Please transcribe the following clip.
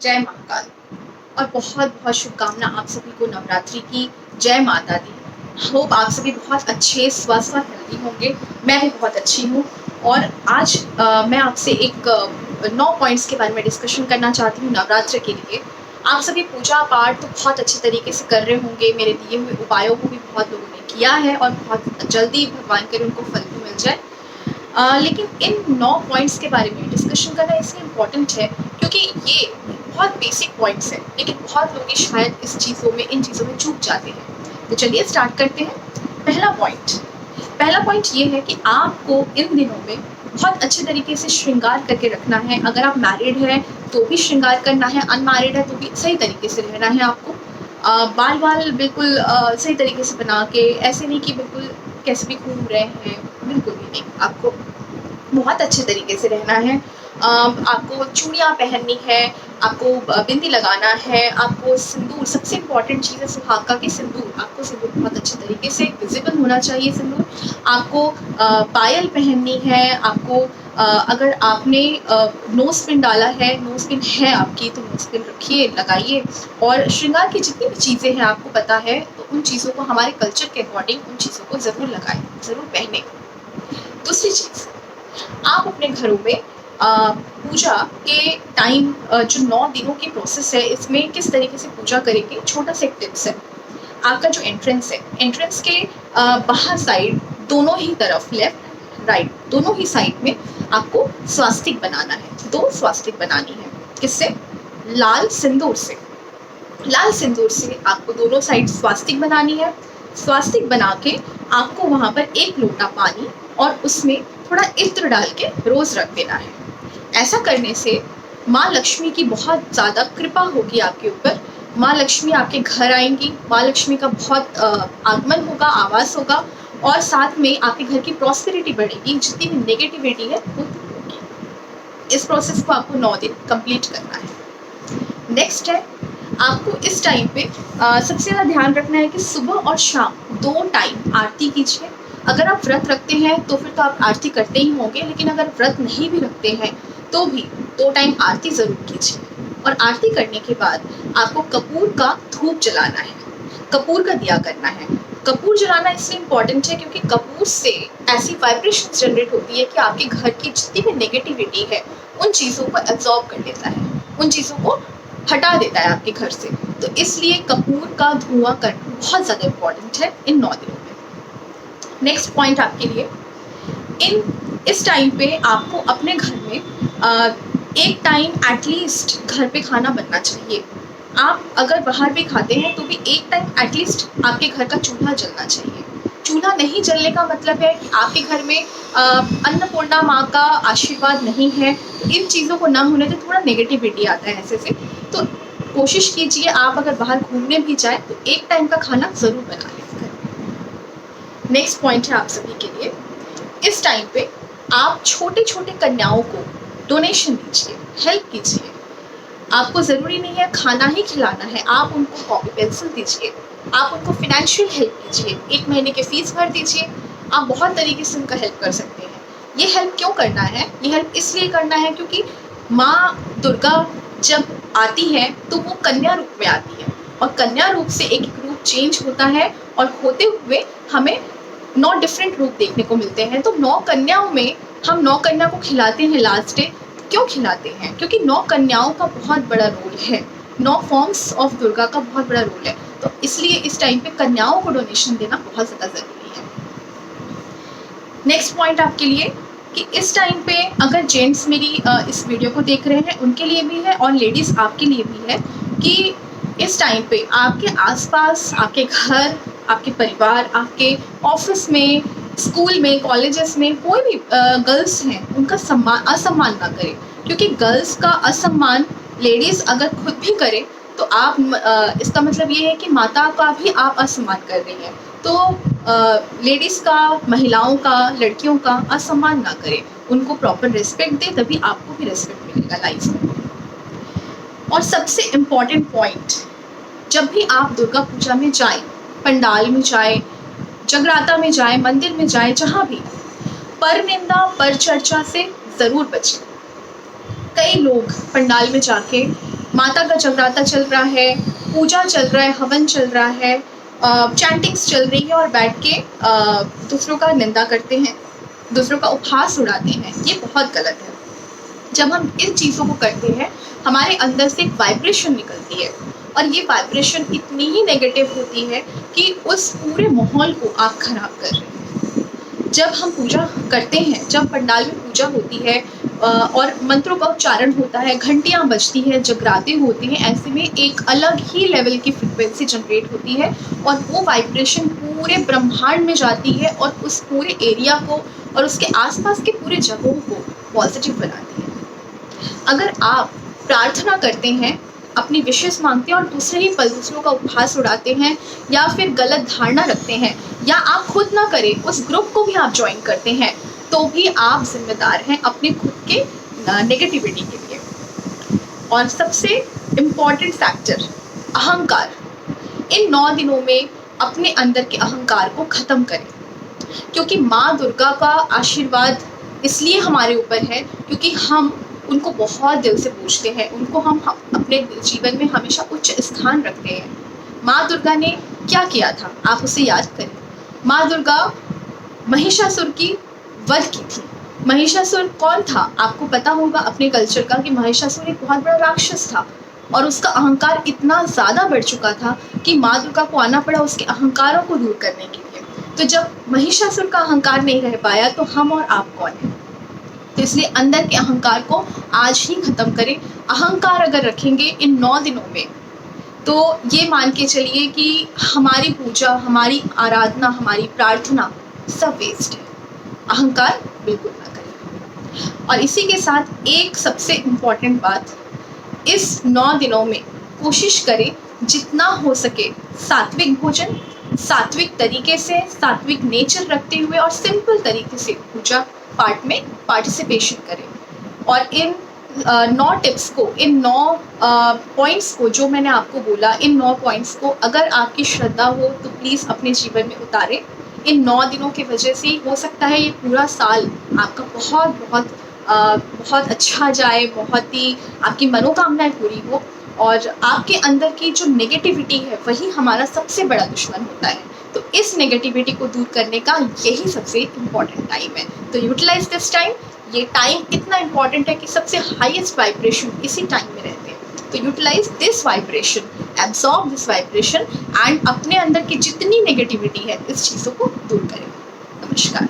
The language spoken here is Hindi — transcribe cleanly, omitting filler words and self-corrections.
जय महाकाल और बहुत बहुत शुभकामना आप सभी को नवरात्रि की। जय माता दी। होप आप सभी बहुत अच्छे, स्वस्थ और हेल्दी होंगे। मैं भी बहुत अच्छी हूँ और आज मैं आपसे एक 9 पॉइंट्स के बारे में डिस्कशन करना चाहती हूँ नवरात्र के लिए। आप सभी पूजा पाठ तो बहुत अच्छे तरीके से कर रहे होंगे। मेरे दिए हुए उपायों को भी बहुत लोगों ने किया है और बहुत जल्दी भगवान करे उनको फल भी मिल जाए। लेकिन इन 9 पॉइंट्स के बारे में डिस्कशन करना इसलिए इम्पोर्टेंट है क्योंकि ये बहुत बेसिक पॉइंट्स हैं, लेकिन बहुत लोग शायद इन चीज़ों में चूक जाते हैं। तो चलिए स्टार्ट करते हैं। पहला पॉइंट ये है कि आपको इन दिनों में बहुत अच्छे तरीके से श्रृंगार करके रखना है। अगर आप मैरिड हैं तो भी श्रृंगार करना है, अनमैरिड है तो भी सही तरीके से रहना है आपको। बाल बिल्कुल सही तरीके से बना के, ऐसे नहीं कि बिल्कुल कैसे भी घूम रहे हैं, बिल्कुल भी नहीं। आपको बहुत अच्छे तरीके से रहना है। आपको चूड़ियाँ पहननी है, आपको बिंदी लगाना है, आपको सिंदूर, सबसे इम्पॉर्टेंट चीज़ है सुहागा के सिंदूर। आपको सिंदूर बहुत अच्छे तरीके से विजिबल होना चाहिए सिंदूर। आपको पायल पहननी है। आपको अगर आपने नोज पिन डाला है, नोज पिन है आपकी तो नोज पिन रखिए, लगाइए। और श्रृंगार की जितनी भी चीज़ें हैं आपको पता है तो उन चीज़ों को हमारे कल्चर के अकॉर्डिंग उन चीज़ों को ज़रूर लगाएं, ज़रूर पहने। दूसरी चीज़, आप अपने घरों में पूजा के टाइम जो 9 दिनों की प्रोसेस है इसमें किस तरीके से पूजा करेंगे, छोटा सा एक टिप्स है। आपका जो एंट्रेंस है, एंट्रेंस के बाहर साइड दोनों ही तरफ, लेफ्ट राइट दोनों ही साइड में आपको स्वास्तिक बनाना है। 2 स्वास्तिक बनानी है। किससे? लाल सिंदूर से। लाल सिंदूर से आपको दोनों साइड स्वास्तिक बनानी है। स्वास्तिक बना के आपको वहाँ पर 1 लोटा पानी और उसमें थोड़ा इत्र डाल के रोज रख देना है। ऐसा करने से माँ लक्ष्मी की बहुत ज़्यादा कृपा होगी आपके ऊपर। माँ लक्ष्मी आपके घर आएंगी, माँ लक्ष्मी का बहुत आगमन होगा, आवास होगा और साथ में आपके घर की प्रॉस्पेरिटी बढ़ेगी। जितनी भी नेगेटिविटी है वो दूर होगी। इस प्रोसेस को आपको 9 दिन कंप्लीट करना है। नेक्स्ट है, आपको इस टाइम पे सबसे ज़्यादा ध्यान रखना है कि सुबह और शाम 2 टाइम आरती कीजिए। अगर आप व्रत रखते हैं तो फिर तो आप आरती करते ही होंगे, लेकिन अगर व्रत नहीं भी रखते हैं तो भी 2 टाइम आरती ज़रूर कीजिए। और आरती करने के बाद आपको कपूर का धूप जलाना है, कपूर का दिया करना है। कपूर जलाना इसलिए इम्पॉर्टेंट है क्योंकि कपूर से ऐसी वाइब्रेशन जनरेट होती है कि आपके घर की जितनी भी नेगेटिविटी है उन चीज़ों को एब्जॉर्ब कर लेता है, उन चीज़ों को हटा देता है आपके घर से। तो इसलिए कपूर का धुआं करना बहुत ज़्यादा इम्पॉर्टेंट है इन 9 दिनों में। नेक्स्ट पॉइंट आपके लिए, इस टाइम पे आपको अपने घर में एक टाइम एटलीस्ट घर पे खाना बनना चाहिए। आप अगर बाहर भी खाते हैं तो भी एक टाइम एटलीस्ट आपके घर का चूल्हा जलना चाहिए। चूल्हा नहीं जलने का मतलब है कि आपके घर में अन्नपूर्णा माँ का आशीर्वाद नहीं है। इन चीज़ों को ना होने से थोड़ा नेगेटिविटी आता है ऐसे से। तो कोशिश कीजिए आप अगर बाहर घूमने भी जाए तो एक टाइम का खाना ज़रूर बना लें। नेक्स्ट पॉइंट है आप सभी के लिए, इस टाइम पे आप छोटे छोटे कन्याओं को डोनेशन दीजिए, हेल्प कीजिए। आपको ज़रूरी नहीं है खाना ही खिलाना है, आप उनको कॉपी पेंसिल दीजिए, आप उनको फिनेंशियल हेल्प कीजिए, 1 महीने की फ़ीस भर दीजिए। आप बहुत तरीके से उनका हेल्प कर सकते हैं। ये हेल्प क्यों करना है? ये हेल्प इसलिए करना है क्योंकि माँ दुर्गा जब आती है तो वो कन्या रूप में आती है और कन्या रूप से एक रूप चेंज होता है और होते हुए हमें 9 डिफरेंट रूप देखने को मिलते हैं। तो 9 कन्याओं में हम 9 कन्या को खिलाते हैं लास्ट डे। क्यों खिलाते हैं? क्योंकि 9 कन्याओं का बहुत बड़ा रोल है, 9 फॉर्म्स ऑफ दुर्गा का बहुत बड़ा रोल है। तो इसलिए इस टाइम पे कन्याओं को डोनेशन देना बहुत ज़्यादा ज़रूरी है। नेक्स्ट पॉइंट आपके लिए कि इस टाइम पे अगर जेंट्स मेरी इस वीडियो को देख रहे हैं उनके लिए भी है और लेडीज़ आपके लिए भी है कि इस टाइम पे आपके आसपास, आपके घर, आपके परिवार, आपके ऑफिस में, स्कूल में, कॉलेजेस में कोई भी गर्ल्स हैं उनका असम्मान ना करें। क्योंकि गर्ल्स का असम्मान लेडीज़ अगर खुद भी करे तो आप इसका मतलब ये है कि माता का भी आप असम्मान कर रही हैं। तो लेडीज़ का, महिलाओं का, लड़कियों का असम्मान ना करें, उनको प्रॉपर रिस्पेक्ट दें, तभी आपको भी रिस्पेक्ट मिलेगा लाइफ में। और सबसे इम्पॉर्टेंट पॉइंट, जब भी आप दुर्गा पूजा में जाएं, पंडाल में जाएं, जगराता में जाएं, मंदिर में जाएं, जहाँ भी, पर निंदा पर चर्चा से ज़रूर बचें। कई लोग पंडाल में जाके माता का जगराता चल रहा है, पूजा चल रहा है, हवन चल रहा है, चैंटिंग्स चल रही है और बैठ के दूसरों का निंदा करते हैं, दूसरों का उपहास उड़ाते हैं, ये बहुत गलत है। जब हम इन चीज़ों को करते हैं हमारे अंदर से एक वाइब्रेशन निकलती है और ये वाइब्रेशन इतनी ही नेगेटिव होती है कि उस पूरे माहौल को आप खराब कर रहे हैं। जब हम पूजा करते हैं, जब पंडाल में पूजा होती है और मंत्रों का उच्चारण होता है, घंटियाँ बजती हैं, जगराते होते हैं, ऐसे में एक अलग ही लेवल की फ्रिक्वेंसी जनरेट होती है और वो वाइब्रेशन पूरे ब्रह्मांड में जाती है और उस पूरे एरिया को और उसके आसपास के पूरे जगहों को पॉजिटिव बनाती है। अगर आप प्रार्थना करते हैं, अपनी विशेष मांगते हैं और दूसरे ही पल दूसरों का उपहास उड़ाते हैं या फिर गलत धारणा रखते हैं या आप खुद ना करें उस ग्रुप को भी आप ज्वाइन करते हैं, तो भी आप जिम्मेदार हैं अपने खुद के नेगेटिविटी के लिए। और सबसे इम्पॉर्टेंट फैक्टर अहंकार। इन 9 दिनों में अपने अंदर के अहंकार को ख़त्म करें, क्योंकि माँ दुर्गा का आशीर्वाद इसलिए हमारे ऊपर है क्योंकि हम उनको बहुत दिल से पूजते हैं, उनको हम अपने जीवन में हमेशा उच्च स्थान रखते हैं। माँ दुर्गा ने क्या किया था आप उसे याद करें। माँ दुर्गा महिषासुर की वध की थी। महिषासुर कौन था आपको पता होगा अपने कल्चर का कि महिषासुर एक बहुत बड़ा राक्षस था और उसका अहंकार इतना ज़्यादा बढ़ चुका था कि माँ दुर्गा को आना पड़ा उसके अहंकारों को दूर करने के लिए। तो जब महिषासुर का अहंकार नहीं रह पाया तो हम और आप कौन हैं। तो इसलिए अंदर के अहंकार को आज ही ख़त्म करें। अहंकार अगर रखेंगे इन 9 दिनों में तो ये मान के चलिए कि हमारी पूजा, हमारी आराधना, हमारी प्रार्थना सब वेस्ट है। अहंकार बिल्कुल ना करें। और इसी के साथ एक सबसे इम्पॉर्टेंट बात, इस 9 दिनों में कोशिश करें जितना हो सके सात्विक भोजन, सात्विक तरीके से, सात्विक नेचर रखते हुए और सिंपल तरीके से पूजा पाठ में पार्टिसिपेशन करें। और इन 9 टिप्स को, इन 9 पॉइंट्स को जो मैंने आपको बोला, इन 9 पॉइंट्स को अगर आपकी श्रद्धा हो तो प्लीज़ अपने जीवन में उतारें। इन 9 दिनों की वजह से हो सकता है ये पूरा साल आपका बहुत अच्छा जाए, बहुत ही आपकी मनोकामनाएं पूरी हो। और आपके अंदर की जो नेगेटिविटी है वही हमारा सबसे बड़ा दुश्मन होता है। तो इस नेगेटिविटी को दूर करने का यही सबसे इम्पॉर्टेंट टाइम है। तो यूटिलाइज दिस टाइम। ये टाइम इतना इम्पॉर्टेंट है कि सबसे हाईएस्ट वाइब्रेशन इसी टाइम में रहते हैं। तो utilise this vibration, absorb this vibration and अपने अंदर की जितनी नेगेटिविटी है इस चीज़ों को दूर करें। नमस्कार।